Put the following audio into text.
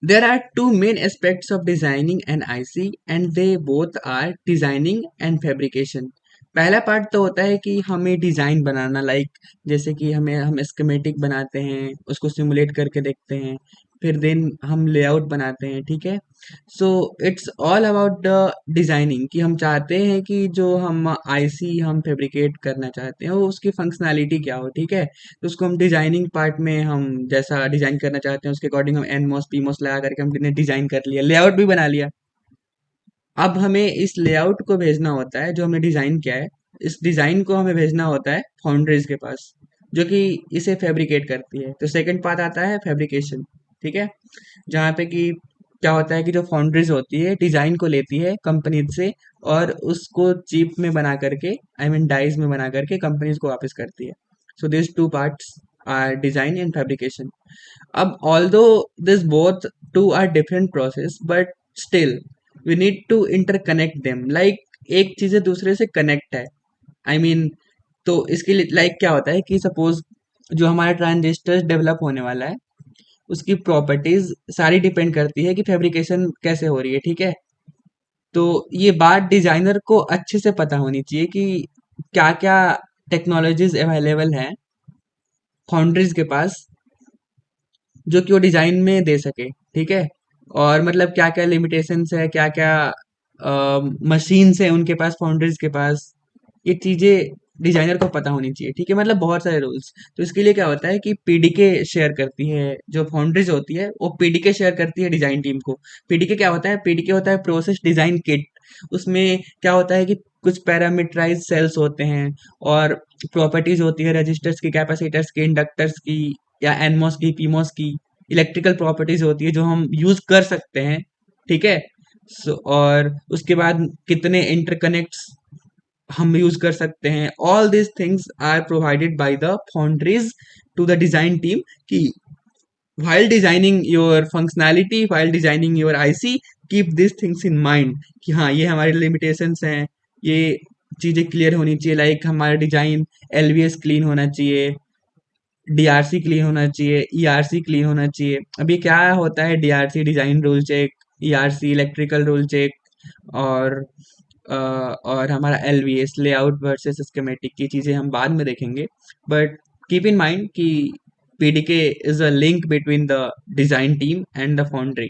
There are two main aspects of designing an IC and they both are designing and fabrication. पहला part तो होता है कि हमें डिज़ाइन बनाना, लाइक जैसे कि हम स्कीमेटिक बनाते हैं, उसको सिमुलेट करके देखते हैं, फिर देन हम लेआउट बनाते हैं, ठीक है। So it's all about the designing, कि हम चाहते हैं कि जो हम आईसी हम फैब्रिकेट करना चाहते हैं वो उसकी फंक्शनैलिटी क्या हो, ठीक है। तो उसको हम डिजाइनिंग पार्ट में हम जैसा डिजाइन करना चाहते हैं उसके अकॉर्डिंग हम एनमॉस पीमॉस लगा करके हमने डिजाइन कर लिया, लेआउट भी बना लिया। अब हमें इस लेआउट को भेजना होता है, जो हमने डिजाइन किया है, इस डिजाइन को हमें भेजना होता है फाउंड्रीज के पास, जो कि इसे फैब्रिकेट करती है। तो सेकंड पार्ट आता है फैब्रिकेशन, ठीक है। जहाँ पे कि क्या होता है कि जो फाउंड्रीज होती है डिजाइन को लेती है कंपनी से और उसको चिप में बना करके, आई मीन डाइज में बना करके कंपनीज को वापस करती है। So this two parts are design and fabrication. अब although this both two are different process but still we need to interconnect them, like एक चीजें दूसरे से कनेक्ट है। आई मीन तो इसके लिए लाइक क्या होता है कि सपोज जो हमारा ट्रांजिस्टर डेवलप होने वाला है उसकी प्रॉपर्टीज सारी डिपेंड करती है कि फैब्रिकेशन कैसे हो रही है, ठीक है। तो ये बात डिजाइनर को अच्छे से पता होनी चाहिए कि क्या क्या टेक्नोलॉजीज अवेलेबल हैं फाउंड्रीज के पास, जो कि वो डिजाइन में दे सके, ठीक है। और मतलब क्या क्या लिमिटेशंस है, क्या क्या मशीन्स है उनके पास, फाउंड्रीज के पास, ये चीजें डिजाइनर को पता होनी चाहिए, ठीक है। मतलब बहुत सारे रूल्स। तो इसके लिए क्या होता है कि पीडीके शेयर करती है, जो फाउंड्रीज होती है वो पीडीके शेयर करती है डिजाइन टीम को। पीडीके क्या होता है? पीडीके होता है प्रोसेस डिजाइन किट। उसमें क्या होता है कि कुछ पैरामीटराइज सेल्स होते हैं और प्रॉपर्टीज होती है रजिस्टर्स की, कैपेसिटर्स की, इंडक्टर्स की, या एनमॉस की, पीमॉस की। इलेक्ट्रिकल प्रॉपर्टीज होती है जो हम यूज कर सकते हैं, ठीक है। और उसके बाद कितने इंटरकनेक्ट्स हम यूज कर सकते हैं, all this things are provided by the foundries to the design team, कि while designing your functionality, while designing your IC, keep these things in mind कि हाँ ये हमारे limitations हैं, ये चीज़ें क्लियर होनी चाहिए, लाइक हमारा डिजाइन एलवीएस क्लीन होना चाहिए, डीआरसी क्लीन होना चाहिए, ईआरसी क्लीन होना चाहिए। अभी क्या होता है, DRC design rule check, ERC electrical rule check, और और हमारा एलवीएस लेआउट वर्सेस स्कीमेटिक की चीज़ें हम बाद में देखेंगे। बट कीप इन माइंड कि PDK is a link between the design team and the foundry.